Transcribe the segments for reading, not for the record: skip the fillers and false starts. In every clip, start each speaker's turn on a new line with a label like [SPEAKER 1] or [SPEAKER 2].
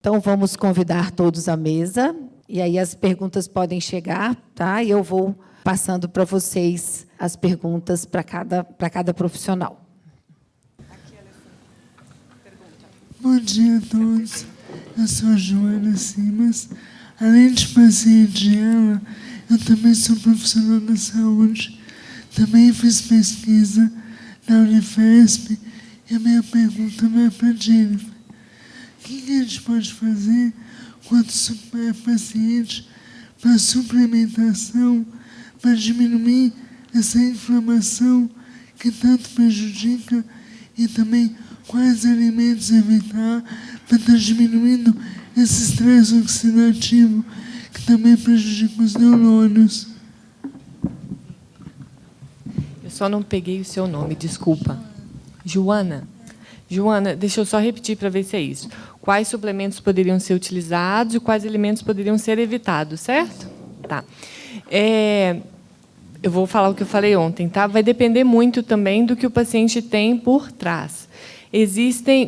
[SPEAKER 1] Então, vamos convidar todos à mesa, e aí as perguntas podem chegar, tá? E eu vou passando para vocês as perguntas para cada profissional.
[SPEAKER 2] Bom dia a todos, eu sou a Joana Simas. Além de paciente dela, eu também sou profissional da saúde. Também fiz pesquisa na Unifesp, e a minha pergunta vai para a Jennifer. O que a gente pode fazer quando é paciente para suplementação, para diminuir essa inflamação que tanto prejudica, e também quais alimentos evitar para estar diminuindo esse estresse oxidativo que também prejudica os neurônios?
[SPEAKER 3] Eu só não peguei o seu nome, desculpa. Joana. Joana, deixa eu só repetir para ver se é isso. Quais suplementos poderiam ser utilizados e quais alimentos poderiam ser evitados, certo? Tá. Eu vou falar o que eu falei ontem, tá? Vai depender muito também do que o paciente tem por trás.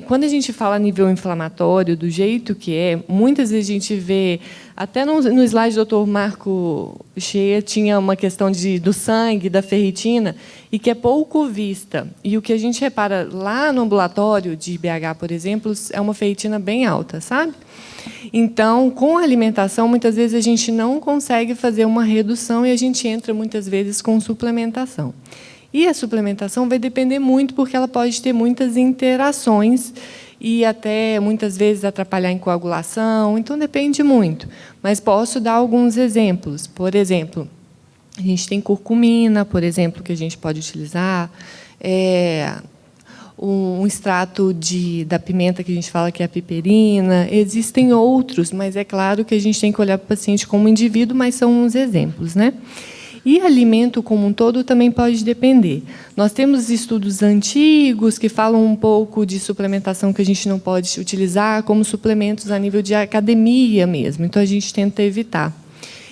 [SPEAKER 3] Quando a gente fala a nível inflamatório, do jeito que é, muitas vezes a gente vê, até no slide do Dr. Marco Cheia, tinha uma questão do sangue, da ferritina, e que é pouco vista. E o que a gente repara lá no ambulatório de BH, por exemplo, é uma ferritina bem alta, sabe? Então, com a alimentação, muitas vezes a gente não consegue fazer uma redução e a gente entra, muitas vezes, com suplementação. E a suplementação vai depender muito, porque ela pode ter muitas interações e até, muitas vezes, atrapalhar em coagulação. Então, depende muito. Mas posso dar alguns exemplos. Por exemplo, a gente tem curcumina, por exemplo, que a gente pode utilizar. Um extrato da pimenta, que a gente fala que é a piperina. Existem outros, mas é claro que a gente tem que olhar para o paciente como indivíduo, mas são uns exemplos, né? E alimento como um todo também pode depender. Nós temos estudos antigos que falam um pouco de suplementação que a gente não pode utilizar como suplementos a nível de academia mesmo. Então, a gente tenta evitar.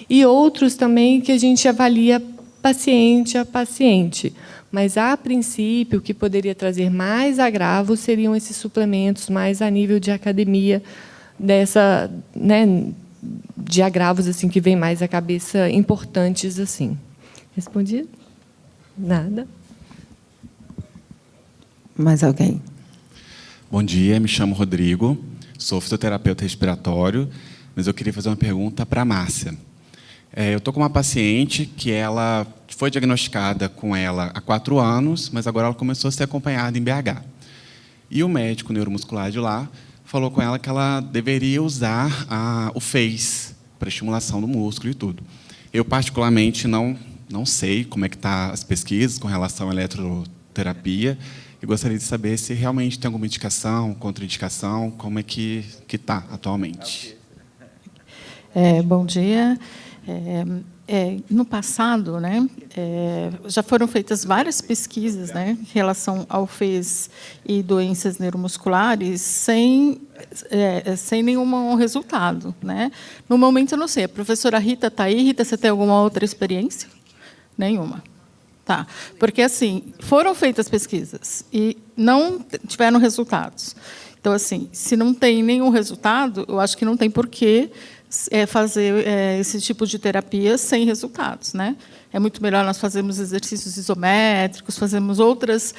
[SPEAKER 3] E outros também que a gente avalia paciente a paciente. Mas, a princípio, o que poderia trazer mais agravos seriam esses suplementos mais a nível de academia, de agravos assim que vem mais à cabeça, importantes assim. Respondi? Nada.
[SPEAKER 1] Mais alguém?
[SPEAKER 4] Bom dia, me chamo Rodrigo, sou fisioterapeuta respiratório, mas eu queria fazer uma pergunta para a Márcia. Eu estou com uma paciente que ela foi diagnosticada com ela há 4 anos, mas agora ela começou a ser acompanhada em BH. E o médico neuromuscular de lá falou com ela que ela deveria usar o FACE para estimulação do músculo e tudo. Eu, particularmente, não sei como é que estão as pesquisas com relação à eletroterapia e gostaria de saber se realmente tem alguma indicação, contraindicação, como é que está atualmente.
[SPEAKER 5] Bom dia. No passado, né, já foram feitas várias pesquisas, né, em relação ao FES e doenças neuromusculares sem nenhum resultado, né? No momento, eu não sei. A professora Rita está aí. Rita, você tem alguma outra experiência? Nenhuma. Tá. Porque, assim, foram feitas pesquisas e não tiveram resultados. Então, assim, se não tem nenhum resultado, eu acho que não tem porquê fazer esse tipo de terapia sem resultados, né? É muito melhor nós fazermos exercícios isométricos, fazermos outras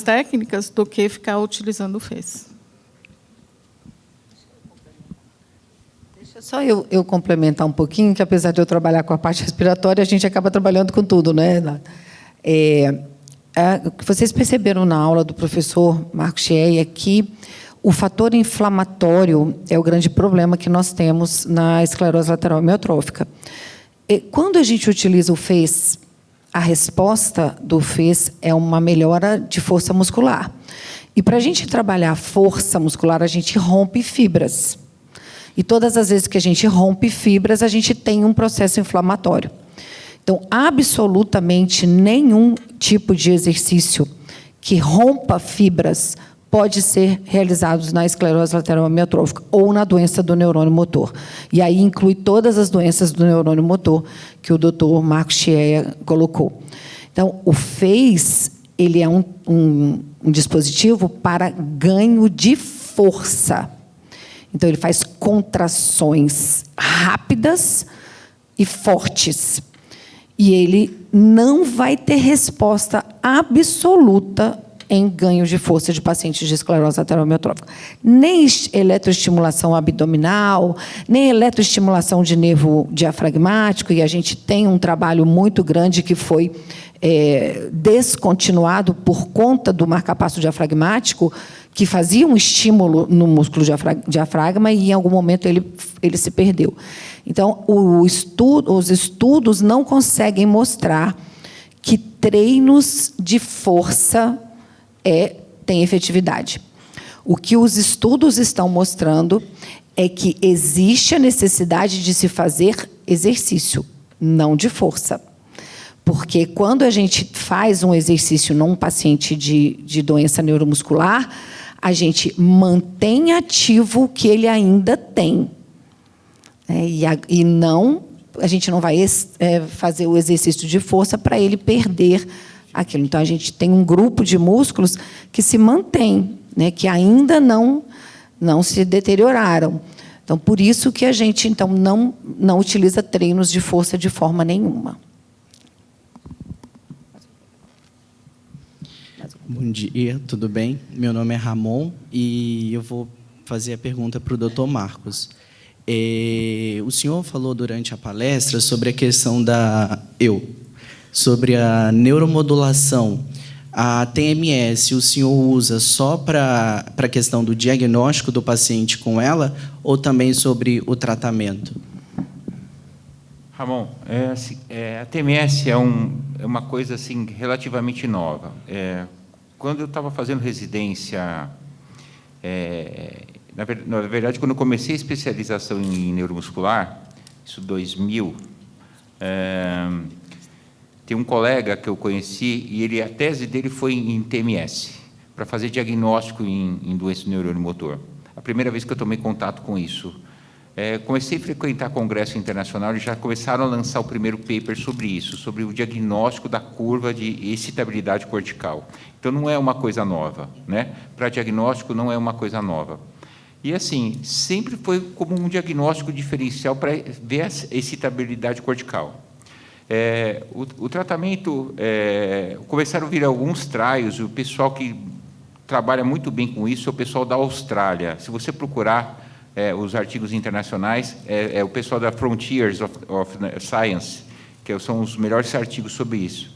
[SPEAKER 5] técnicas do que ficar utilizando o FES.
[SPEAKER 1] Deixa só eu complementar um pouquinho, que apesar de eu trabalhar com a parte respiratória, a gente acaba trabalhando com tudo, né? O que vocês perceberam na aula do professor Marco Cheia é que o fator inflamatório é o grande problema que nós temos na esclerose lateral amiotrófica. Quando a gente utiliza o FES, a resposta do FES é uma melhora de força muscular. E, para a gente trabalhar força muscular, a gente rompe fibras. E, todas as vezes que a gente rompe fibras, a gente tem um processo inflamatório. Então, absolutamente nenhum tipo de exercício que rompa fibras pode ser realizados na esclerose lateral amiotrófica ou na doença do neurônio motor. E aí inclui todas as doenças do neurônio motor que o Dr. Marco Cheia colocou. Então, o FACE, ele é um dispositivo para ganho de força. Então, ele faz contrações rápidas e fortes. E ele não vai ter resposta absoluta em ganho de força de pacientes de esclerose lateral amiotrófica. Nem eletroestimulação abdominal, nem eletroestimulação de nervo diafragmático, e a gente tem um trabalho muito grande que foi descontinuado por conta do marcapasso diafragmático, que fazia um estímulo no músculo diafragma e, em algum momento, ele se perdeu. Então, os estudos não conseguem mostrar que treinos de força têm efetividade. O que os estudos estão mostrando é que existe a necessidade de se fazer exercício, não de força. Porque quando a gente faz um exercício num paciente de doença neuromuscular, a gente mantém ativo o que ele ainda tem. E não, a gente não vai fazer o exercício de força para ele perder aquilo. Então, a gente tem um grupo de músculos que se mantém, né, que ainda não se deterioraram. Então, por isso que a gente então, não utiliza treinos de força de forma nenhuma.
[SPEAKER 6] Bom dia, tudo bem? Meu nome é Ramon e eu vou fazer a pergunta para o Dr. Marcos. O senhor falou durante a palestra sobre a questão sobre a neuromodulação. A TMS, o senhor usa só para a questão do diagnóstico do paciente com ela ou também sobre o tratamento?
[SPEAKER 7] Ramon, a TMS é uma coisa assim, relativamente nova. Quando eu estava fazendo residência, na verdade, quando eu comecei a especialização em neuromuscular, isso 2000, tem um colega que eu conheci e a tese dele foi em TMS, para fazer diagnóstico em doença do neurônio motor. A primeira vez que eu tomei contato com isso. Comecei a frequentar congresso internacional e já começaram a lançar o primeiro paper sobre isso, sobre o diagnóstico da curva de excitabilidade cortical. Então, não é uma coisa nova, né? Para diagnóstico, não é uma coisa nova. E, assim, sempre foi como um diagnóstico diferencial para ver a excitabilidade cortical. O tratamento, começaram a vir alguns trials, o pessoal que trabalha muito bem com isso é o pessoal da Austrália. Se você procurar os artigos internacionais, o pessoal da Frontiers of Science, que são os melhores artigos sobre isso.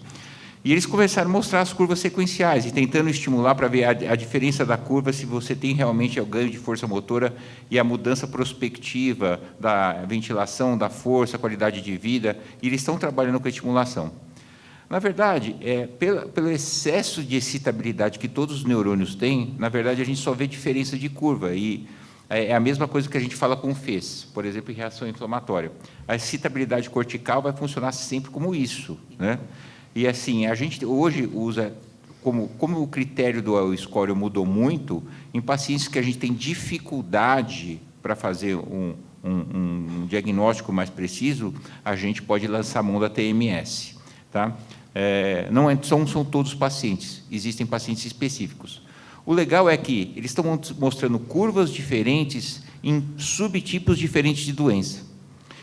[SPEAKER 7] E eles começaram a mostrar as curvas sequenciais e tentando estimular para ver a diferença da curva, se você tem realmente o ganho de força motora e a mudança prospectiva da ventilação, da força, qualidade de vida, e eles estão trabalhando com a estimulação. Na verdade, pelo excesso de excitabilidade que todos os neurônios têm, na verdade, a gente só vê diferença de curva, e é a mesma coisa que a gente fala com o FES, por exemplo, em reação inflamatória. A excitabilidade cortical vai funcionar sempre como isso, né? E, assim, a gente hoje usa, como o critério do score mudou muito, em pacientes que a gente tem dificuldade para fazer um diagnóstico mais preciso, a gente pode lançar a mão da TMS. Tá? Não são todos os pacientes, existem pacientes específicos. O legal é que eles estão mostrando curvas diferentes em subtipos diferentes de doença.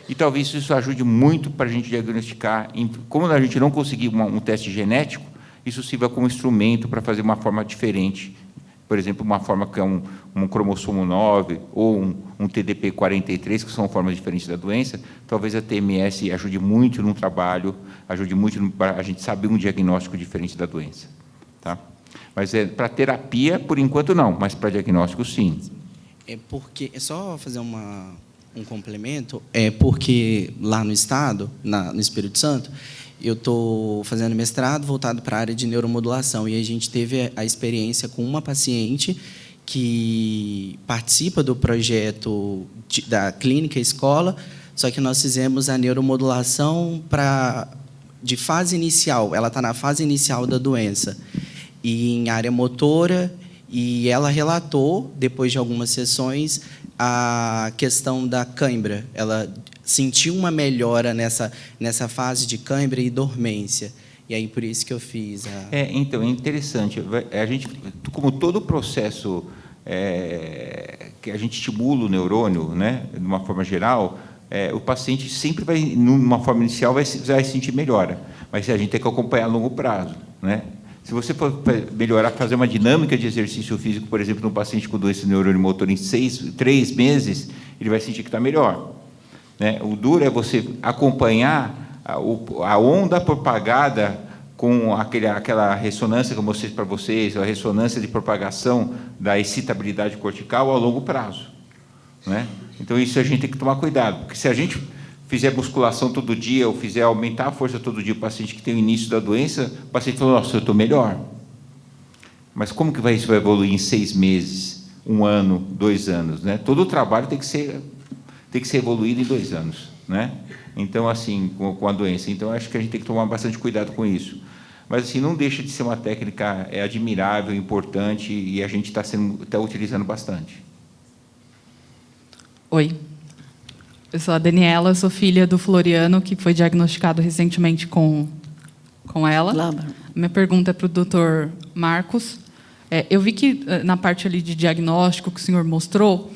[SPEAKER 7] E talvez isso ajude muito para a gente diagnosticar. Como a gente não conseguir um teste genético, isso sirva como instrumento para fazer uma forma diferente. Por exemplo, uma forma que é um cromossomo 9 ou um TDP43, que são formas diferentes da doença. Talvez a TMS ajude muito no trabalho, ajude muito para a gente saber um diagnóstico diferente da doença. Tá? Mas para terapia, por enquanto, não, mas para diagnóstico, sim.
[SPEAKER 6] É só fazer um complemento, porque lá no estado, no Espírito Santo, eu estou fazendo mestrado voltado para a área de neuromodulação, e a gente teve a experiência com uma paciente que participa do projeto da clínica escola, só que nós fizemos a neuromodulação de fase inicial, ela está na fase inicial da doença, e em área motora, e ela relatou, depois de algumas sessões, a questão da cãibra. Ela sentiu uma melhora nessa fase de cãibra e dormência. E aí, por isso que eu fiz
[SPEAKER 7] então, é interessante. A gente, como todo processo que a gente estimula o neurônio, né, de uma forma geral, o paciente sempre vai, numa forma inicial, vai sentir melhora, mas a gente tem que acompanhar a longo prazo, né? Se você for melhorar, fazer uma dinâmica de exercício físico, por exemplo, num paciente com doença neurônio-motor em 3 meses, ele vai sentir que está melhor, né? O duro é você acompanhar a onda propagada com aquela ressonância que eu mostrei para vocês, a ressonância de propagação da excitabilidade cortical a longo prazo, né? Então, isso a gente tem que tomar cuidado, porque se a gente fizer musculação todo dia, ou fizer aumentar a força todo dia, o paciente que tem o início da doença, o paciente fala, nossa, eu estou melhor. Mas como que isso vai evoluir em 6 meses, 1 ano, 2 anos, né? Todo o trabalho tem que ser evoluído em 2 anos, né? Então, assim, com a doença. Então, acho que a gente tem que tomar bastante cuidado com isso. Mas, assim, não deixa de ser uma técnica admirável, importante, e a gente está utilizando bastante.
[SPEAKER 8] Oi. Eu sou a Daniela, sou filha do Floriano, que foi diagnosticado recentemente com ela. Claro. Minha pergunta é para o doutor Marcos. Eu vi que, na parte ali de diagnóstico que o senhor mostrou,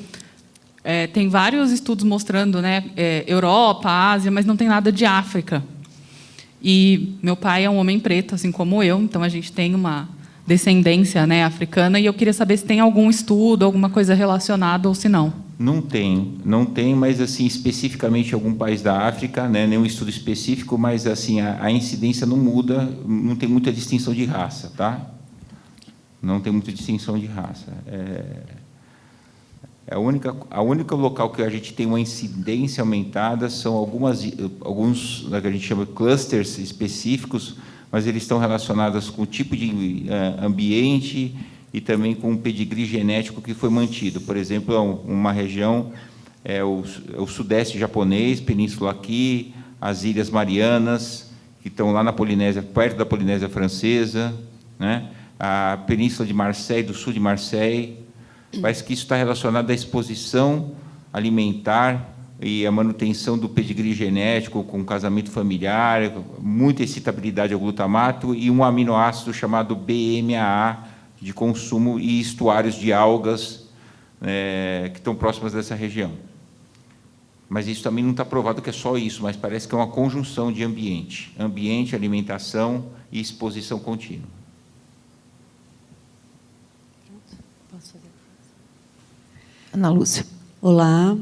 [SPEAKER 8] tem vários estudos mostrando, né, Europa, Ásia, mas não tem nada de África. E meu pai é um homem preto, assim como eu, então a gente tem uma descendência, né, africana, e eu queria saber se tem algum estudo, alguma coisa relacionada ou se não.
[SPEAKER 7] Não tem, mas assim especificamente em algum país da África, né, nenhum estudo específico, mas assim a incidência não muda, não tem muita distinção de raça, tá? Não tem muita distinção de raça. A única local que a gente tem uma incidência aumentada são alguns que a gente chama de clusters específicos, mas eles estão relacionados com o tipo de ambiente e também com o pedigree genético que foi mantido. Por exemplo, uma região, o sudeste japonês, Península aqui, as Ilhas Marianas, que estão lá na Polinésia, perto da Polinésia Francesa, né? A Península de Marseille, do sul de Marseille. Parece que isso está relacionado à exposição alimentar e à manutenção do pedigree genético, com casamento familiar, muita excitabilidade ao glutamato e um aminoácido chamado BMAA, de consumo e estuários de algas que estão próximas dessa região. Mas isso também não está provado que é só isso, mas parece que é uma conjunção de ambiente, alimentação e exposição contínua.
[SPEAKER 1] Ana Lúcia.
[SPEAKER 9] Olá,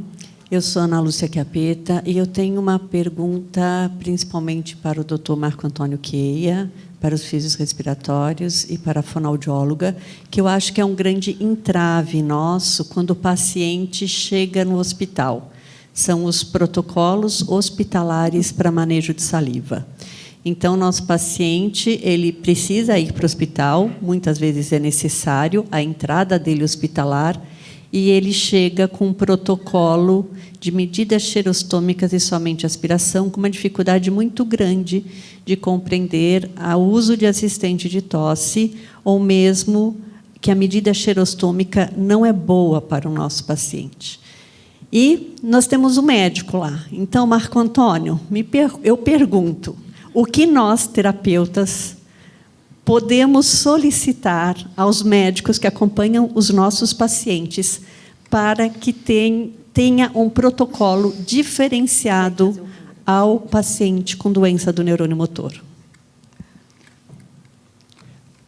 [SPEAKER 9] eu sou Ana Lúcia Chiappetta e eu tenho uma pergunta principalmente para o Dr. Marco Antônio Queia, para os fisios respiratórios e para a fonoaudióloga, que eu acho que é um grande entrave nosso quando o paciente chega no hospital. São os protocolos hospitalares para manejo de saliva. Então, nosso paciente ele precisa ir para o hospital, muitas vezes é necessário a entrada dele hospitalar, e ele chega com um protocolo de medidas xerostômicas e somente aspiração, com uma dificuldade muito grande de compreender o uso de assistente de tosse, ou mesmo que a medida xerostômica não é boa para o nosso paciente. E nós temos um médico lá. Então, Marco Antônio, eu pergunto, o que nós, terapeutas, podemos solicitar aos médicos que acompanham os nossos pacientes para que tenha um protocolo diferenciado ao paciente com doença do neurônio motor?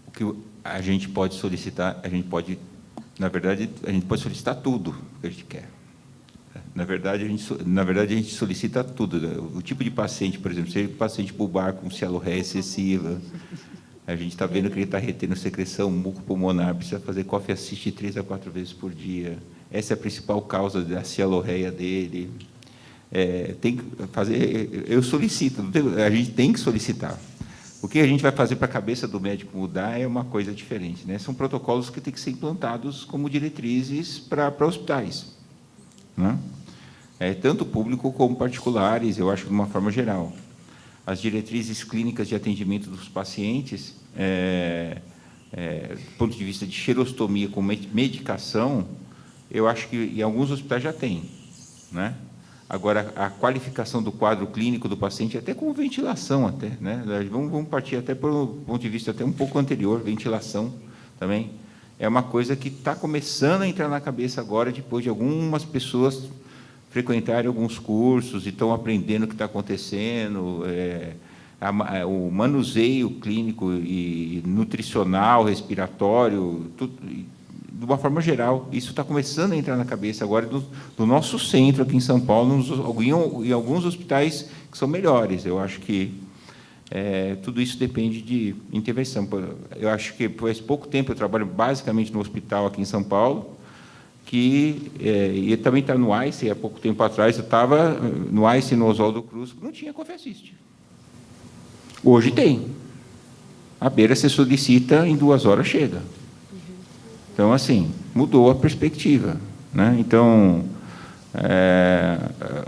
[SPEAKER 7] O que a gente pode solicitar, na verdade, a gente pode solicitar tudo que a gente quer. Na verdade, a gente solicita tudo. O tipo de paciente, por exemplo, se é um paciente bulbar com cialorreia excessiva, a gente está vendo que ele está retendo secreção mucopulmonar, precisa fazer coffee assist 3 a 4 vezes por dia. Essa é a principal causa da cialorreia dele. Tem que fazer, eu solicito, a gente tem que solicitar. O que a gente vai fazer para a cabeça do médico mudar é uma coisa diferente, né? São protocolos que têm que ser implantados como diretrizes para hospitais, né? Tanto público como particulares, eu acho, de uma forma geral. As diretrizes clínicas de atendimento dos pacientes, do ponto de vista de xerostomia com medicação, eu acho que em alguns hospitais já tem, né? Agora, a qualificação do quadro clínico do paciente, até com ventilação, até, né? Vamos partir até por um ponto de vista até um pouco anterior, ventilação também. é uma coisa que está começando a entrar na cabeça agora, depois de algumas pessoas frequentarem alguns cursos e estão aprendendo o que está acontecendo, o manuseio clínico e nutricional, respiratório, tudo, de uma forma geral. Isso está começando a entrar na cabeça agora do nosso centro aqui em São Paulo, em alguns hospitais que são melhores. Eu acho que tudo isso depende de intervenção. Eu acho que, faz pouco tempo, eu trabalho basicamente no hospital aqui em São Paulo, e também está no ICE, há pouco tempo atrás, eu estava no ICE, no Oswaldo Cruz, não tinha Coffee Assist. Hoje tem. À beira você solicita, em 2 horas chega. Então, assim, mudou a perspectiva, né? Então,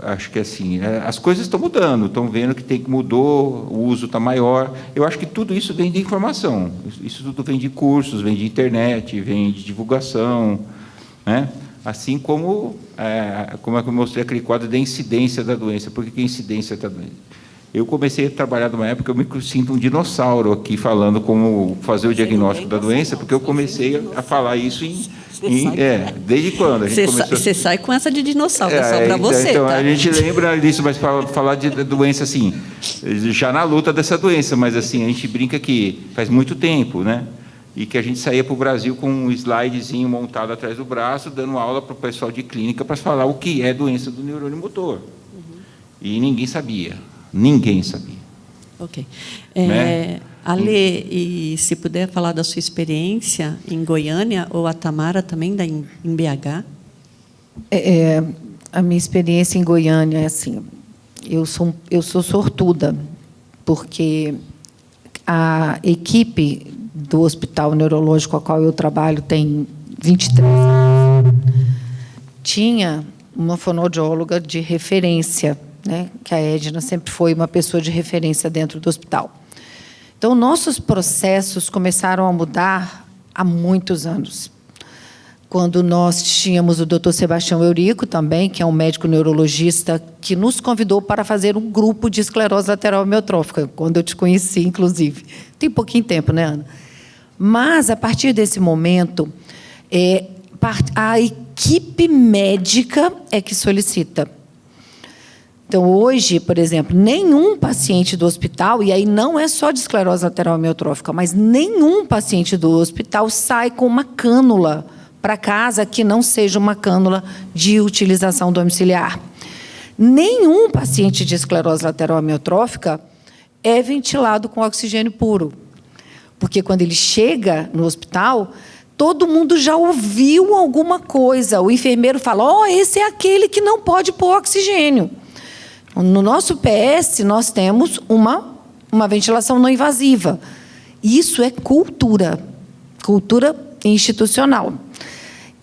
[SPEAKER 7] acho que assim, as coisas estão mudando, estão vendo que mudou, o uso está maior. Eu acho que tudo isso vem de informação, isso tudo vem de cursos, vem de internet, vem de divulgação, né? Assim como eu mostrei aquele quadro da incidência da doença. Por que a incidência da doença? Eu comecei a trabalhar numa época, eu me sinto um dinossauro aqui falando como fazer o diagnóstico da doença, porque eu comecei a falar isso desde quando a gente começou.
[SPEAKER 9] Você sai com essa de dinossauro, é só para você.
[SPEAKER 7] Então,
[SPEAKER 9] tá?
[SPEAKER 7] a gente lembra disso, mas para falar de doença, assim, já na luta dessa doença, mas assim, a gente brinca que faz muito tempo, né? E que a gente saía para o Brasil com um slidezinho montado atrás do braço, dando aula para o pessoal de clínica para falar o que é doença do neurônio motor. E ninguém sabia. Ninguém sabia.
[SPEAKER 9] Ok.
[SPEAKER 7] Né?
[SPEAKER 9] Ale, e se puder falar da sua experiência em Goiânia, ou a Tamara também em BH?
[SPEAKER 1] A minha experiência em Goiânia é assim, eu sou sortuda, porque a equipe do Hospital Neurológico a qual eu trabalho tem 23 anos, tinha uma fonoaudióloga de referência, né, que a Edna sempre foi uma pessoa de referência dentro do hospital. Então, nossos processos começaram a mudar há muitos anos. Quando nós tínhamos o Dr. Sebastião Eurico também, que é um médico neurologista, que nos convidou para fazer um grupo de esclerose lateral amiotrófica, quando eu te conheci, inclusive. Tem pouquinho tempo, né, Ana? Mas, a partir desse momento, a equipe médica é que solicita. Então, hoje, por exemplo, nenhum paciente do hospital, e aí não é só de esclerose lateral amiotrófica, mas nenhum paciente do hospital sai com uma cânula para casa que não seja uma cânula de utilização domiciliar. Nenhum paciente de esclerose lateral amiotrófica é ventilado com oxigênio puro. Porque, quando ele chega no hospital, todo mundo já ouviu alguma coisa. O enfermeiro fala, esse é aquele que não pode pôr oxigênio. No nosso PS, nós temos uma ventilação não invasiva. Isso é cultura institucional.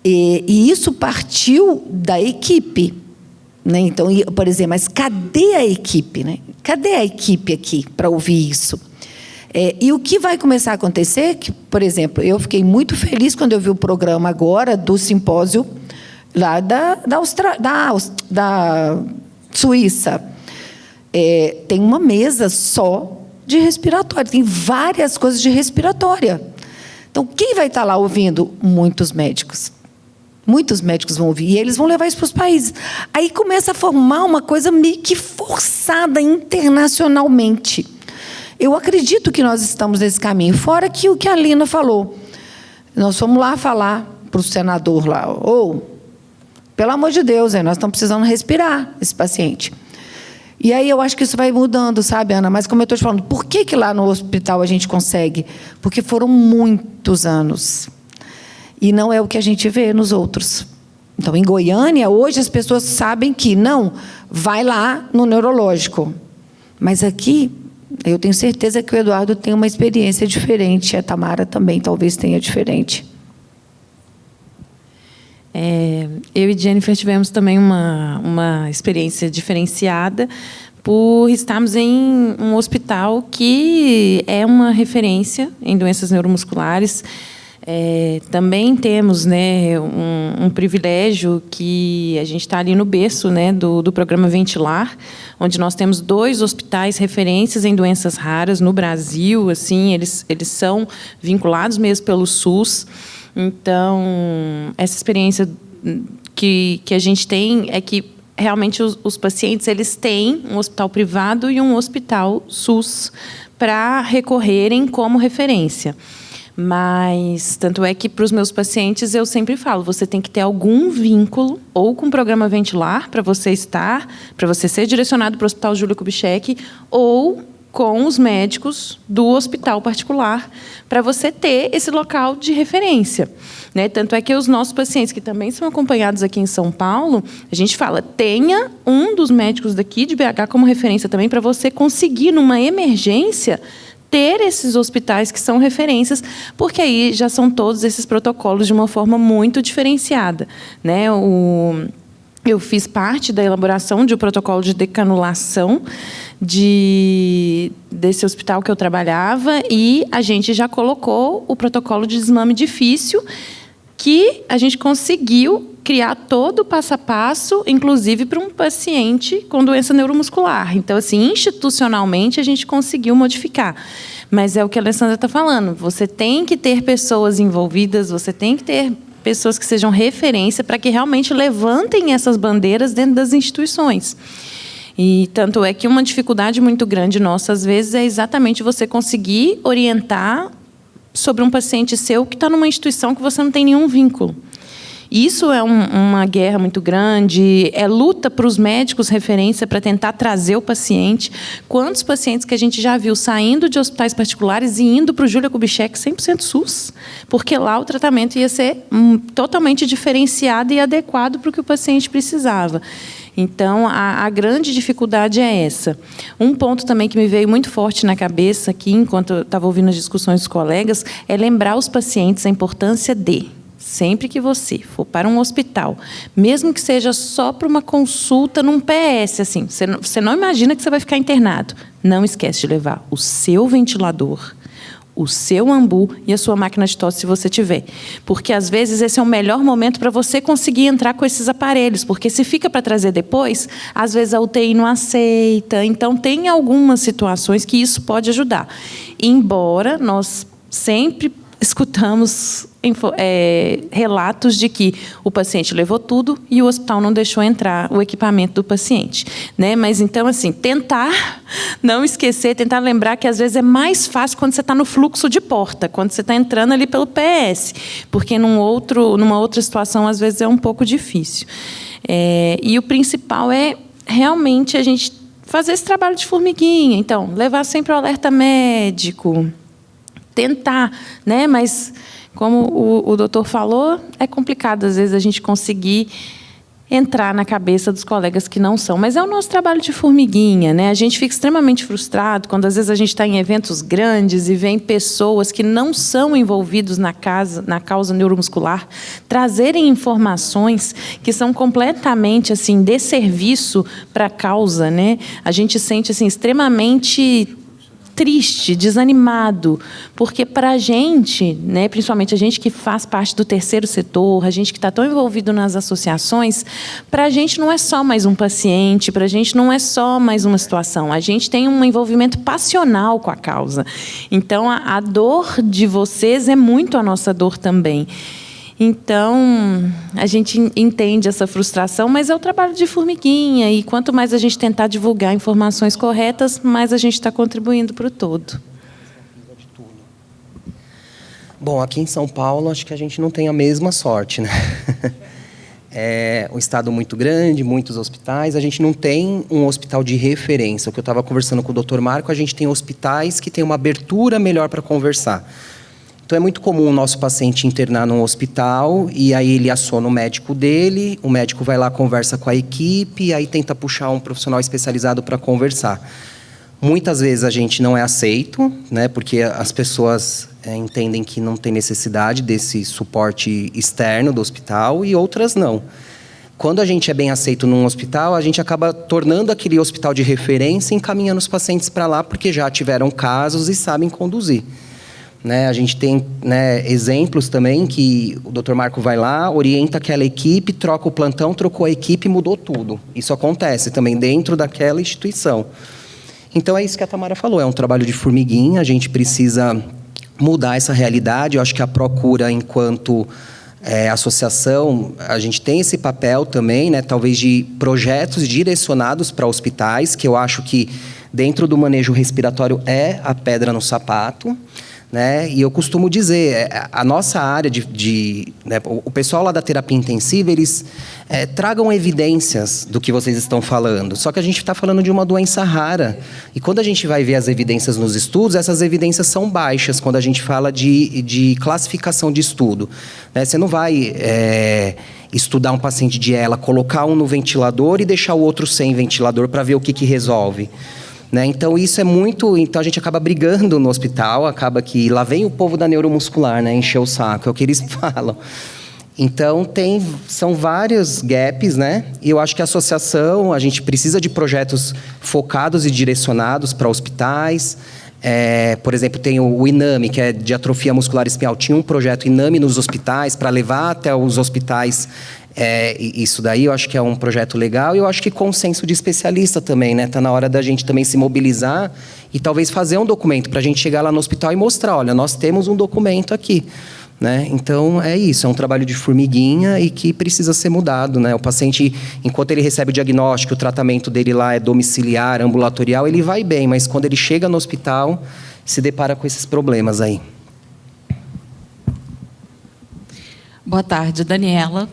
[SPEAKER 1] E isso partiu da equipe, né? Então, por exemplo, mas cadê a equipe, né? Cadê a equipe aqui para ouvir isso? E o que vai começar a acontecer, que, por exemplo, eu fiquei muito feliz quando eu vi o programa agora do simpósio lá da Suíça. Tem uma mesa só de respiratória, tem várias coisas de respiratória. Então, quem vai estar lá ouvindo? Muitos médicos. Muitos médicos vão ouvir, e eles vão levar isso para os países. Aí começa a formar uma coisa meio que forçada internacionalmente. Eu acredito que nós estamos nesse caminho, fora que o que a Lina falou. Nós fomos lá falar para o senador lá, pelo amor de Deus, nós estamos precisando respirar esse paciente. E aí eu acho que isso vai mudando, sabe, Ana? Mas, como eu estou te falando, por que lá no hospital a gente consegue? Porque foram muitos anos. E não é o que a gente vê nos outros. Então, em Goiânia, hoje as pessoas sabem que, não, vai lá no neurológico. Mas aqui, eu tenho certeza que o Eduardo tem uma experiência diferente, a Tamara também talvez tenha diferente.
[SPEAKER 10] Eu e Jennifer tivemos também uma experiência diferenciada por estarmos em um hospital que é uma referência em doenças neuromusculares. Também temos, né, um privilégio que a gente está ali no berço, né, do programa Ventilar, onde nós temos 2 hospitais referências em doenças raras no Brasil. Assim, eles são vinculados mesmo pelo SUS. Então, essa experiência que a gente tem é que realmente os pacientes eles têm um hospital privado e um hospital SUS para recorrerem como referência. Mas, tanto é que para os meus pacientes eu sempre falo, você tem que ter algum vínculo, ou com o programa Ventilar, para você ser direcionado para o Hospital Júlio Kubitschek, ou com os médicos do hospital particular, para você ter esse local de referência. Né? Tanto é que os nossos pacientes, que também são acompanhados aqui em São Paulo, a gente fala, tenha um dos médicos daqui de BH como referência também, para você conseguir, numa emergência, ter esses hospitais que são referências, porque aí já são todos esses protocolos de uma forma muito diferenciada. Né? Eu fiz parte da elaboração de um protocolo de decanulação desse hospital que eu trabalhava, e a gente já colocou o protocolo de desmame difícil, que a gente conseguiu criar todo o passo a passo, inclusive para um paciente com doença neuromuscular. Então, assim, institucionalmente, a gente conseguiu modificar. Mas é o que a Alessandra está falando. Você tem que ter pessoas envolvidas, você tem que ter pessoas que sejam referência para que realmente levantem essas bandeiras dentro das instituições. E tanto é que uma dificuldade muito grande nossa, às vezes, é exatamente você conseguir orientar sobre um paciente seu que está numa instituição que você não tem nenhum vínculo. Isso é uma guerra muito grande, é luta para os médicos referência para tentar trazer o paciente. Quantos pacientes que a gente já viu saindo de hospitais particulares e indo para o Júlio Kubitschek 100% SUS, porque lá o tratamento ia ser totalmente diferenciado e adequado para o que o paciente precisava. Então, a grande dificuldade é essa. Um ponto também que me veio muito forte na cabeça aqui, enquanto eu estava ouvindo as discussões dos colegas, é lembrar os pacientes a importância de, sempre que você for para um hospital, mesmo que seja só para uma consulta num PS, assim, você não imagina que você vai ficar internado. Não esquece de levar o seu ventilador, o seu ambu e a sua máquina de tosse, se você tiver. Porque, às vezes, esse é o melhor momento para você conseguir entrar com esses aparelhos, porque se fica para trazer depois, às vezes a UTI não aceita. Então, tem algumas situações que isso pode ajudar. Embora nós sempre escutamos relatos de que o paciente levou tudo e o hospital não deixou entrar o equipamento do paciente. Né? Mas, então, assim, tentar não esquecer, tentar lembrar que, às vezes, é mais fácil quando você está no fluxo de porta, quando você está entrando ali pelo PS, porque numa outra situação, às vezes, é um pouco difícil. E o principal é, realmente, a gente fazer esse trabalho de formiguinha. Então, levar sempre o alerta médico, tentar, né? Mas, como o doutor falou, é complicado, às vezes, a gente conseguir entrar na cabeça dos colegas que não são. Mas é o nosso trabalho de formiguinha, né? A gente fica extremamente frustrado quando, às vezes, a gente está em eventos grandes e vem pessoas que não são envolvidos na causa neuromuscular trazerem informações que são completamente, assim, desserviço para a causa, né? A gente sente, assim, extremamente triste, desanimado, porque para a gente, né, principalmente a gente que faz parte do terceiro setor, a gente que está tão envolvido nas associações, para a gente não é só mais um paciente, para a gente não é só mais uma situação, a gente tem um envolvimento passional com a causa. Então, a dor de vocês é muito a nossa dor também. Então, a gente entende essa frustração, mas é o trabalho de formiguinha, e quanto mais a gente tentar divulgar informações corretas, mais a gente está contribuindo para o todo.
[SPEAKER 11] Bom, aqui em São Paulo, acho que a gente não tem a mesma sorte, né? É um estado muito grande, muitos hospitais, a gente não tem um hospital de referência. O que eu estava conversando com o Dr. Marco, a gente tem hospitais que têm uma abertura melhor para conversar. Então, é muito comum o nosso paciente internar num hospital e aí ele aciona o médico dele, o médico vai lá, conversa com a equipe e aí tenta puxar um profissional especializado para conversar. Muitas vezes a gente não é aceito, né, porque as pessoas entendem que não tem necessidade desse suporte externo do hospital e outras não. Quando a gente é bem aceito num hospital, a gente acaba tornando aquele hospital de referência e encaminhando os pacientes para lá porque já tiveram casos e sabem conduzir. Né, a gente tem, né, exemplos também que o Dr. Marco vai lá, orienta aquela equipe, troca o plantão, trocou a equipe e mudou tudo. Isso acontece também dentro daquela instituição. Então, é isso que a Tamara falou, é um trabalho de formiguinha, a gente precisa mudar essa realidade. Eu acho que a Procura, enquanto associação, a gente tem esse papel também, né, talvez de projetos direcionados para hospitais, que eu acho que dentro do manejo respiratório é a pedra no sapato, né? E eu costumo dizer, a nossa área né, o pessoal lá da terapia intensiva, eles tragam evidências do que vocês estão falando. Só que a gente está falando de uma doença rara. E quando a gente vai ver as evidências nos estudos, essas evidências são baixas quando a gente fala de classificação de estudo. Né? Você não vai estudar um paciente de ELA, colocar um no ventilador e deixar o outro sem ventilador para ver o que resolve. Né? Então, isso é muito... Então, a gente acaba brigando no hospital, acaba que... Lá vem o povo da neuromuscular, né? Encher o saco, é o que eles falam. Então, são vários gaps, né? E eu acho que a associação, a gente precisa de projetos focados e direcionados para hospitais. Por exemplo, tem o INAME, que é de atrofia muscular espinhal. Tinha um projeto INAME nos hospitais, para levar até os hospitais... isso daí eu acho que é um projeto legal, e eu acho que consenso de especialista também, né? Está na hora da gente também se mobilizar e talvez fazer um documento para a gente chegar lá no hospital e mostrar, olha, nós temos um documento aqui. Né? Então, é isso, é um trabalho de formiguinha e que precisa ser mudado. Né? O paciente, enquanto ele recebe o diagnóstico, o tratamento dele lá é domiciliar, ambulatorial, ele vai bem, mas quando ele chega no hospital, se depara com esses problemas aí.
[SPEAKER 12] Boa tarde, Daniela.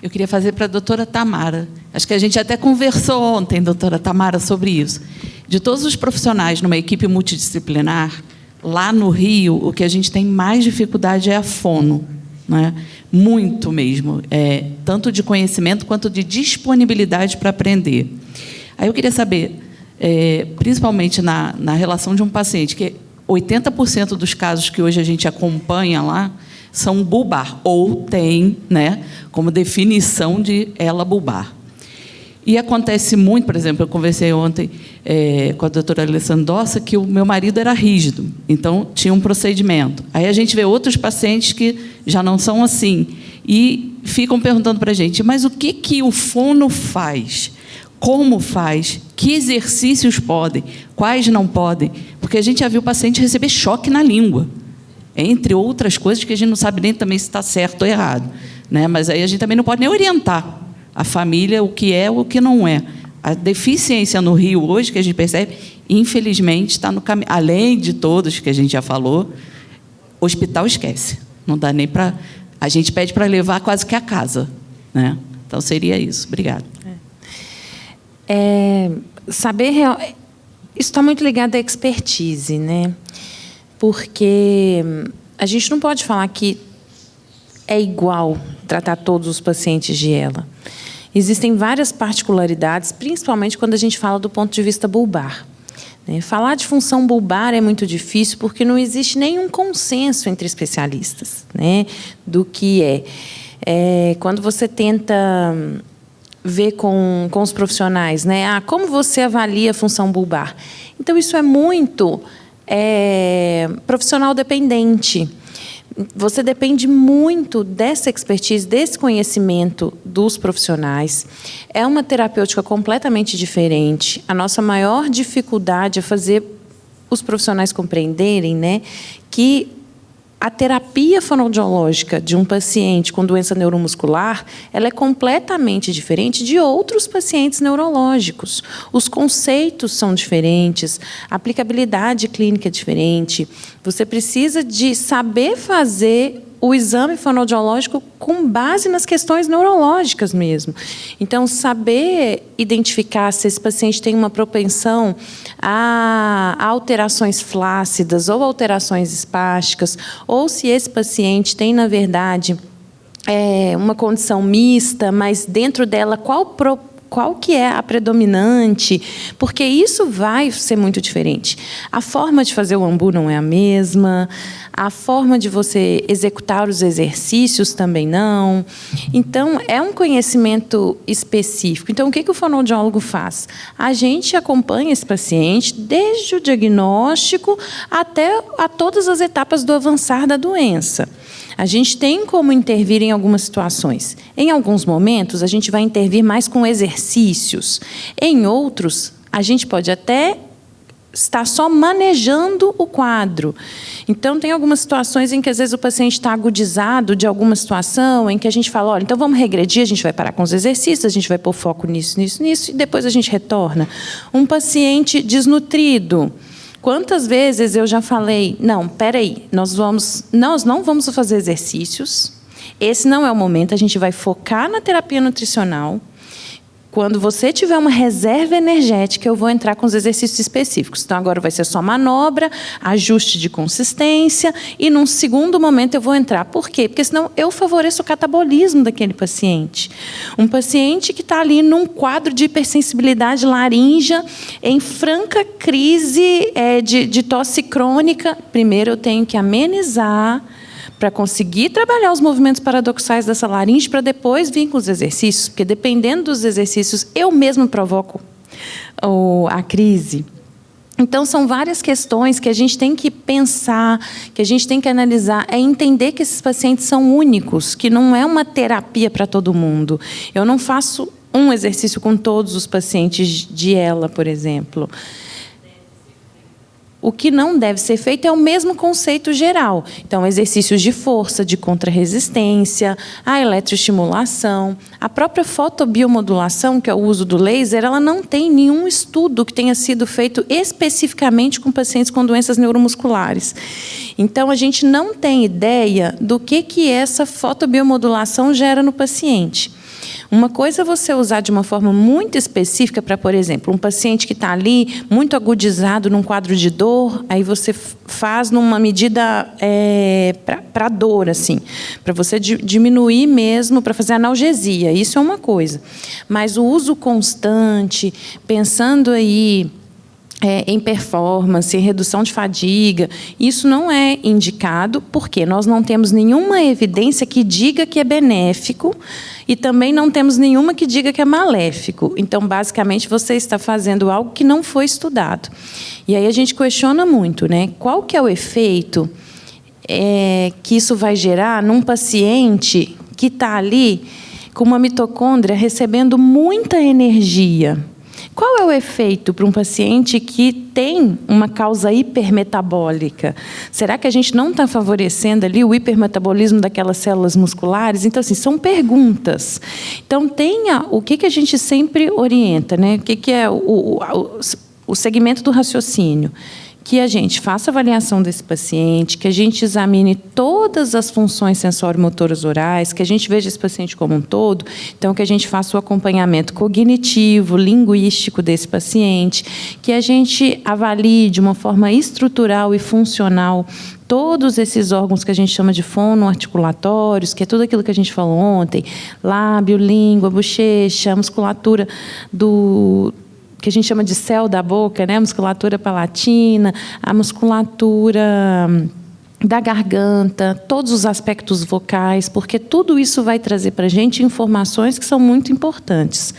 [SPEAKER 12] Eu queria fazer para a doutora Tamara. Acho que a gente até conversou ontem, doutora Tamara, sobre isso. De todos os profissionais numa equipe multidisciplinar, lá no Rio, o que a gente tem mais dificuldade é a fono. Né? Muito mesmo. Tanto de conhecimento quanto de disponibilidade para aprender. Aí eu queria saber, principalmente na relação de um paciente, que 80% dos casos que hoje a gente acompanha lá são bulbar, ou tem, né, como definição de ELA bulbar. E acontece muito, por exemplo, eu conversei ontem com a doutora Alessandrosa, que o meu marido era rígido, então tinha um procedimento. Aí a gente vê outros pacientes que já não são assim, e ficam perguntando para a gente, mas o que o fono faz? Como faz? Que exercícios podem? Quais não podem? Porque a gente já viu o paciente receber choque na língua, entre outras coisas que a gente não sabe nem também se está certo ou errado. Né? Mas aí a gente também não pode nem orientar a família o que é ou o que não é. A deficiência no Rio hoje, que a gente percebe, infelizmente, está no caminho. Além de todos que a gente já falou, hospital esquece. Não dá nem para... A gente pede para levar quase que a casa. Né? Então, seria isso. Obrigada.
[SPEAKER 10] Saber... Isso está muito ligado à expertise, né? Porque a gente não pode falar que é igual tratar todos os pacientes de ELA. Existem várias particularidades, principalmente quando a gente fala do ponto de vista bulbar. Falar de função bulbar é muito difícil porque não existe nenhum consenso entre especialistas, né, do que é. Quando você tenta ver com os profissionais, né, como você avalia a função bulbar? Então, isso é muito... profissional dependente. Você depende muito dessa expertise, desse conhecimento dos profissionais. É uma terapêutica completamente diferente. A nossa maior dificuldade é fazer os profissionais compreenderem, né, que a terapia fonoaudiológica de um paciente com doença neuromuscular, ela é completamente diferente de outros pacientes neurológicos. Os conceitos são diferentes, a aplicabilidade clínica é diferente. Você precisa de saber fazer o exame fonoaudiológico com base nas questões neurológicas mesmo. Então, saber identificar se esse paciente tem uma propensão a alterações flácidas ou alterações espásticas, ou se esse paciente tem, na verdade, uma condição mista, mas dentro dela qual que é a predominante, porque isso vai ser muito diferente. A forma de fazer o ambu não é a mesma, a forma de você executar os exercícios também não. Então, é um conhecimento específico. Então, o que o fonoaudiólogo faz? A gente acompanha esse paciente desde o diagnóstico até a todas as etapas do avançar da doença. A gente tem como intervir em algumas situações. Em alguns momentos, a gente vai intervir mais com exercícios. Em outros, a gente pode até está só manejando o quadro. Então, tem algumas situações em que, às vezes, o paciente está agudizado de alguma situação, em que a gente fala, olha, então vamos regredir, a gente vai parar com os exercícios, a gente vai pôr foco nisso, nisso, nisso, e depois a gente retorna. Um paciente desnutrido. Quantas vezes eu já falei, não, espera aí, nós não vamos fazer exercícios, esse não é o momento, a gente vai focar na terapia nutricional. Quando você tiver uma reserva energética, eu vou entrar com os exercícios específicos. Então, agora vai ser só manobra, ajuste de consistência, e, num segundo momento, eu vou entrar. Por quê? Porque, senão, eu favoreço o catabolismo daquele paciente. Um paciente que está ali num quadro de hipersensibilidade laríngea, em franca crise de tosse crônica, primeiro eu tenho que amenizar, para conseguir trabalhar os movimentos paradoxais dessa laringe, para depois vir com os exercícios, porque, dependendo dos exercícios, eu mesmo provoco a crise. Então, são várias questões que a gente tem que pensar, que a gente tem que analisar, é entender que esses pacientes são únicos, que não é uma terapia para todo mundo. Eu não faço um exercício com todos os pacientes de ELA, por exemplo. O que não deve ser feito é o mesmo conceito geral. Então, exercícios de força, de contrarresistência, a eletroestimulação, a própria fotobiomodulação, que é o uso do laser, ela não tem nenhum estudo que tenha sido feito especificamente com pacientes com doenças neuromusculares. Então, a gente não tem ideia do que essa fotobiomodulação gera no paciente. Uma coisa é você usar de uma forma muito específica para, por exemplo, um paciente que está ali muito agudizado num quadro de dor, aí você faz numa medida para dor, assim, para você diminuir mesmo, para fazer analgesia. Isso é uma coisa. Mas o uso constante, pensando aí em performance, em redução de fadiga, isso não é indicado, porque nós não temos nenhuma evidência que diga que é benéfico e também não temos nenhuma que diga que é maléfico. Então, basicamente, você está fazendo algo que não foi estudado. E aí a gente questiona muito, né? Qual que é o efeito que isso vai gerar num paciente que está ali com uma mitocôndria recebendo muita energia? Qual é o efeito para um paciente que tem uma causa hipermetabólica? Será que a gente não está favorecendo ali o hipermetabolismo daquelas células musculares? Então, assim, são perguntas. Então, o que a gente sempre orienta, né? O que é o segmento do raciocínio? Que a gente faça avaliação desse paciente, que a gente examine todas as funções sensório-motoras orais, que a gente veja esse paciente como um todo, então que a gente faça o acompanhamento cognitivo, linguístico desse paciente, que a gente avalie de uma forma estrutural e funcional todos esses órgãos que a gente chama de fonoarticulatórios, que é tudo aquilo que a gente falou ontem, lábio, língua, bochecha, a musculatura que a gente chama de céu da boca, né? A musculatura palatina, a musculatura da garganta, todos os aspectos vocais, porque tudo isso vai trazer para a gente informações que são muito importantes.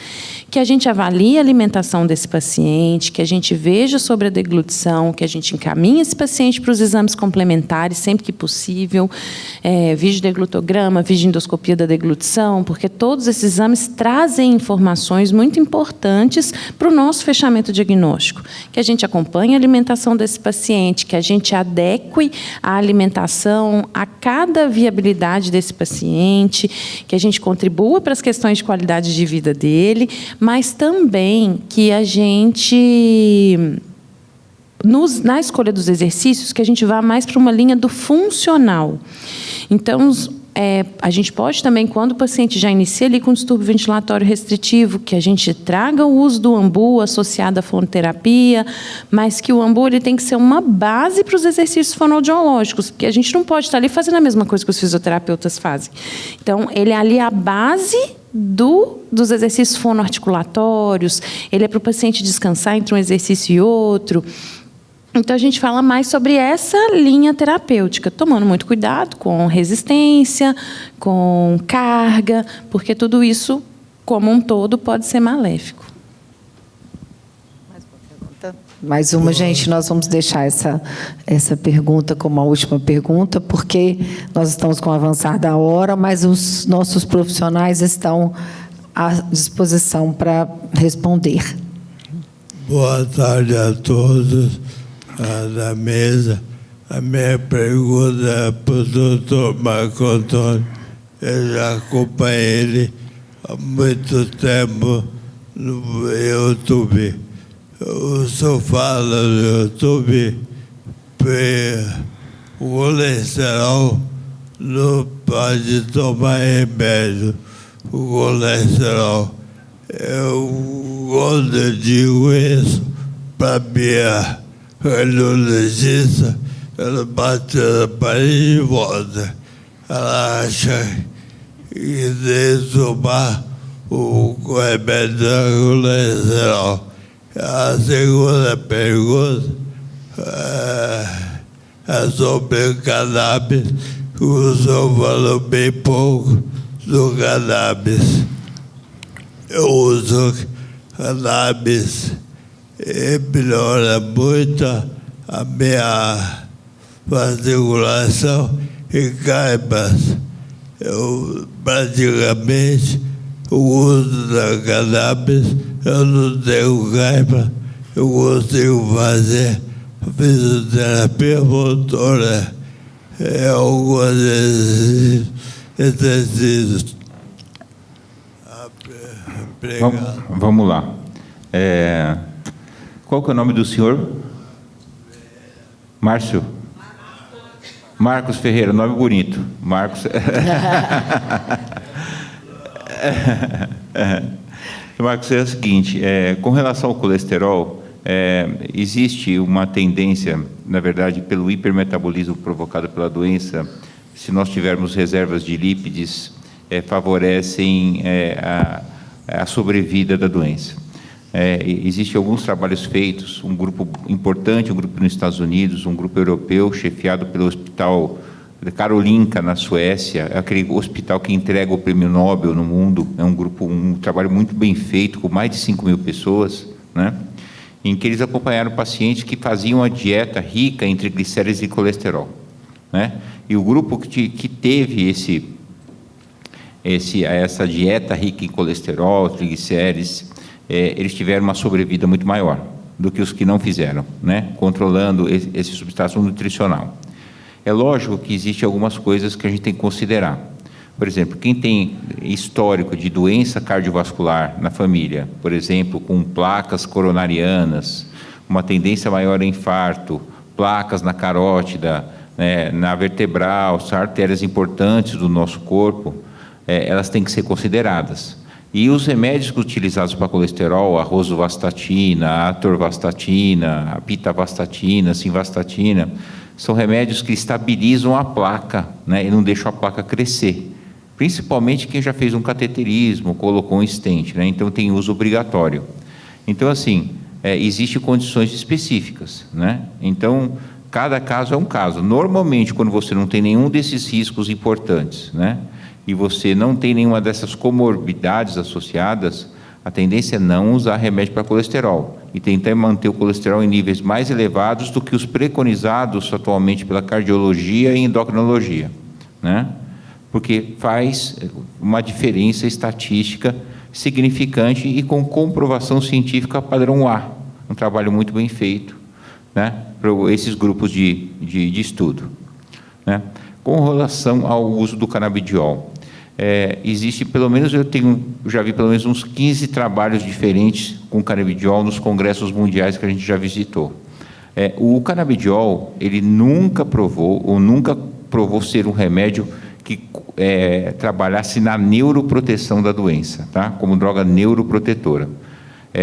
[SPEAKER 10] Que a gente avalie a alimentação desse paciente, que a gente veja sobre a deglutição, que a gente encaminhe esse paciente para os exames complementares, sempre que possível, videodeglutograma, videoendoscopia da deglutição, porque todos esses exames trazem informações muito importantes para o nosso fechamento diagnóstico. Que a gente acompanhe a alimentação desse paciente, que a gente adeque a alimentação a cada viabilidade desse paciente, que a gente contribua para as questões de qualidade de vida dele, mas também que a gente, na escolha dos exercícios, que a gente vá mais para uma linha do funcional. Então, a gente pode também, quando o paciente já inicia ali com distúrbio ventilatório restritivo, que a gente traga o uso do AMBU associado à fonoterapia, mas que o AMBU ele tem que ser uma base para os exercícios fonoaudiológicos, porque a gente não pode estar ali fazendo a mesma coisa que os fisioterapeutas fazem. Então, ele é ali a base dos exercícios fonoarticulatórios, ele é para o paciente descansar entre um exercício e outro. Então, a gente fala mais sobre essa linha terapêutica, tomando muito cuidado com resistência, com carga, porque tudo isso, como um todo, pode ser maléfico.
[SPEAKER 1] Mais uma, gente, nós vamos deixar essa pergunta como a última pergunta, porque nós estamos com o avançar da hora, mas os nossos profissionais estão à disposição para responder.
[SPEAKER 13] Boa tarde a todos.
[SPEAKER 2] da mesa. A minha pergunta é para o doutor Marco Antônio. Eu já acompanho ele há muito tempo no YouTube. O senhor fala no YouTube que o colesterol não pode tomar remédio. O colesterol. Quando eu digo isso para minha cardiologista, ela bate na parede e volta. Ela acha que deve tomar o remédio da colesterol. A segunda pergunta é sobre o cannabis. O senhor falou bem pouco do cannabis. Eu uso cannabis e melhora muito a minha articulação e caibas. Eu praticamente o uso da cannabis, eu não tenho caiba, eu consigo fazer fisioterapia motora, alguns exercícios.
[SPEAKER 7] Vamos lá. Qual que é o nome do senhor? Márcio? Marcos Ferreira, nome bonito. Marcos. Marcos, é o seguinte, com relação ao colesterol, existe uma tendência, na verdade, pelo hipermetabolismo provocado pela doença, se nós tivermos reservas de lípides, favorecem a sobrevida da doença. Existem alguns trabalhos feitos, um grupo importante, um grupo nos Estados Unidos, um grupo europeu, chefiado pelo Hospital Karolinska, na Suécia, aquele hospital que entrega o prêmio Nobel no mundo, é um trabalho muito bem feito, com mais de 5.000 pessoas, né? Em que eles acompanharam pacientes que faziam a dieta rica em triglicérides e colesterol, né? E o grupo que teve essa dieta rica em colesterol, triglicérides, eles tiveram uma sobrevida muito maior do que os que não fizeram, né? Controlando esse substrato nutricional. É lógico que existem algumas coisas que a gente tem que considerar. Por exemplo, quem tem histórico de doença cardiovascular na família, por exemplo, com placas coronarianas, uma tendência maior a infarto, placas na carótida, né, na vertebral, são artérias importantes do nosso corpo, elas têm que ser consideradas. E os remédios utilizados para colesterol, a rosuvastatina, a atorvastatina, a pitavastatina, a simvastatina, são remédios que estabilizam a placa, né, e não deixam a placa crescer. Principalmente quem já fez um cateterismo, colocou um stent, né, então tem uso obrigatório. Então, assim, existem condições específicas, né? Então, cada caso é um caso. Normalmente, quando você não tem nenhum desses riscos importantes, né, e você não tem nenhuma dessas comorbidades associadas, a tendência é não usar remédio para colesterol e tentar manter o colesterol em níveis mais elevados do que os preconizados atualmente pela cardiologia e endocrinologia, né? Porque faz uma diferença estatística significante e com comprovação científica padrão A, um trabalho muito bem feito, né, para esses grupos de estudo, né? Com relação ao uso do canabidiol, existe, pelo menos eu já vi pelo menos uns 15 trabalhos diferentes com canabidiol nos congressos mundiais que a gente já visitou. O canabidiol, ele nunca provou ser um remédio que trabalhasse na neuroproteção da doença, tá? Como droga neuroprotetora.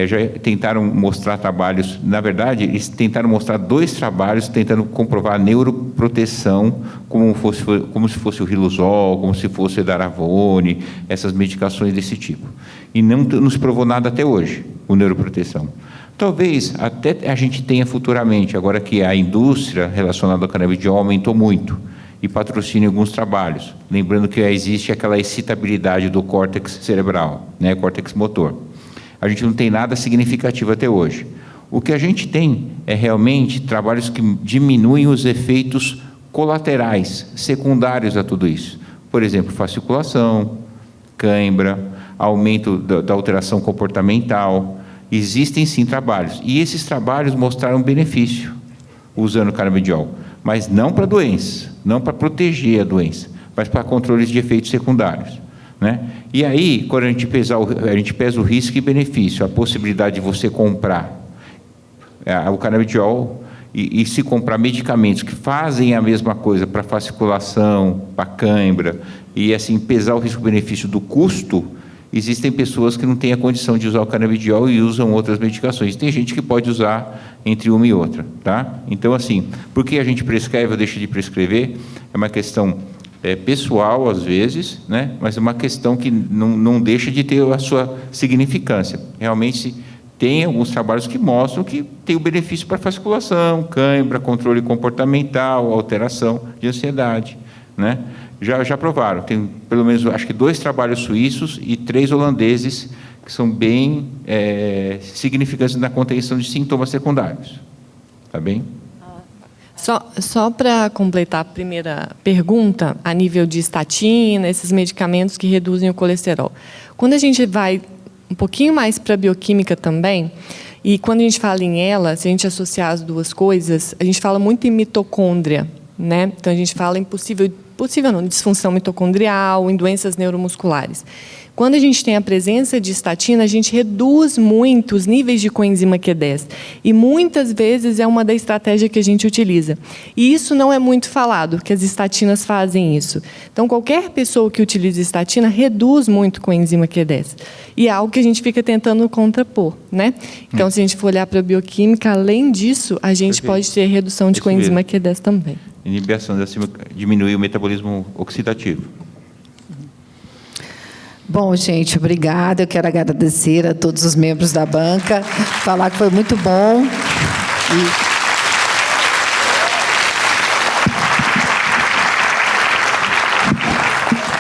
[SPEAKER 7] Já tentaram mostrar trabalhos, na verdade, eles tentaram mostrar 2 trabalhos tentando comprovar a neuroproteção, como se fosse o Riluzol, como se fosse o Daravone, essas medicações desse tipo. E não se provou nada até hoje, o neuroproteção. Talvez até a gente tenha futuramente, agora que a indústria relacionada ao canabidiol aumentou muito, e patrocina alguns trabalhos, lembrando que existe aquela excitabilidade do córtex cerebral, né, córtex motor. A gente não tem nada significativo até hoje. O que a gente tem é realmente trabalhos que diminuem os efeitos colaterais, secundários a tudo isso. Por exemplo, fasciculação, cãibra, aumento da alteração comportamental. Existem sim trabalhos, e esses trabalhos mostraram benefício, usando canabidiol, mas não para doença, não para proteger a doença, mas para controles de efeitos secundários, né? E aí, quando a gente pesa o risco e benefício, a possibilidade de você comprar o canabidiol e se comprar medicamentos que fazem a mesma coisa para fasciculação, para cãibra, e assim pesar o risco-benefício do custo, existem pessoas que não têm a condição de usar o canabidiol e usam outras medicações. Tem gente que pode usar entre uma e outra, tá? Então, assim, por que a gente prescreve ou deixa de prescrever? É uma questão pessoal, às vezes, né? Mas é uma questão que não deixa de ter a sua significância. Realmente, tem alguns trabalhos que mostram que tem o benefício para fasciculação, cãibra, controle comportamental, alteração de ansiedade, né? Já provaram. Tem, pelo menos, acho que 2 trabalhos suíços e 3 holandeses que são bem significantes na contenção de sintomas secundários. Tá bem?
[SPEAKER 3] Só para completar a primeira pergunta, a nível de estatina, esses medicamentos que reduzem o colesterol. Quando a gente vai um pouquinho mais para a bioquímica também, e quando a gente fala em ela, se a gente associar as duas coisas, a gente fala muito em mitocôndria, né? Então, a gente fala em possível não, disfunção mitocondrial, em doenças neuromusculares. Quando a gente tem a presença de estatina, a gente reduz muito os níveis de coenzima Q10. E muitas vezes é uma da estratégia que a gente utiliza. E isso não é muito falado, que as estatinas fazem isso. Então, qualquer pessoa que utiliza estatina reduz muito coenzima Q10. E é algo que a gente fica tentando contrapor, né? Então, se a gente for olhar para a bioquímica, além disso, a gente pode ter redução de coenzima Q10 também.
[SPEAKER 7] Inibição diminuir o metabolismo oxidativo.
[SPEAKER 1] Bom, gente, obrigada. Eu quero agradecer a todos os membros da banca, falar que foi muito bom.